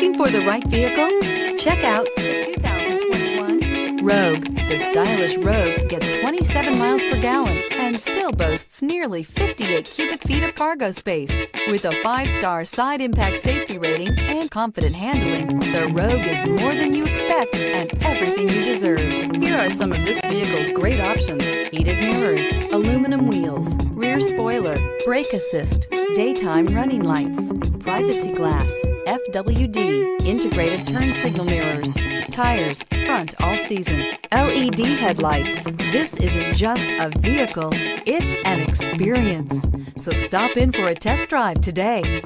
Looking for the right vehicle? Check out the 2021 Rogue. The stylish Rogue gets 27 miles per gallon and still boasts nearly 58 cubic feet of cargo space. With a 5-star side impact safety rating and confident handling, the Rogue is more than you expect and everything you deserve. Here are some of this vehicle's great options: heated mirrors, aluminum wheels, rear spoiler, brake assist, daytime running lights, privacy glass, FWD, integrated turn signal mirrors, tires, front all season, LED headlights. This isn't just a vehicle, it's an experience. So stop in for a test drive today.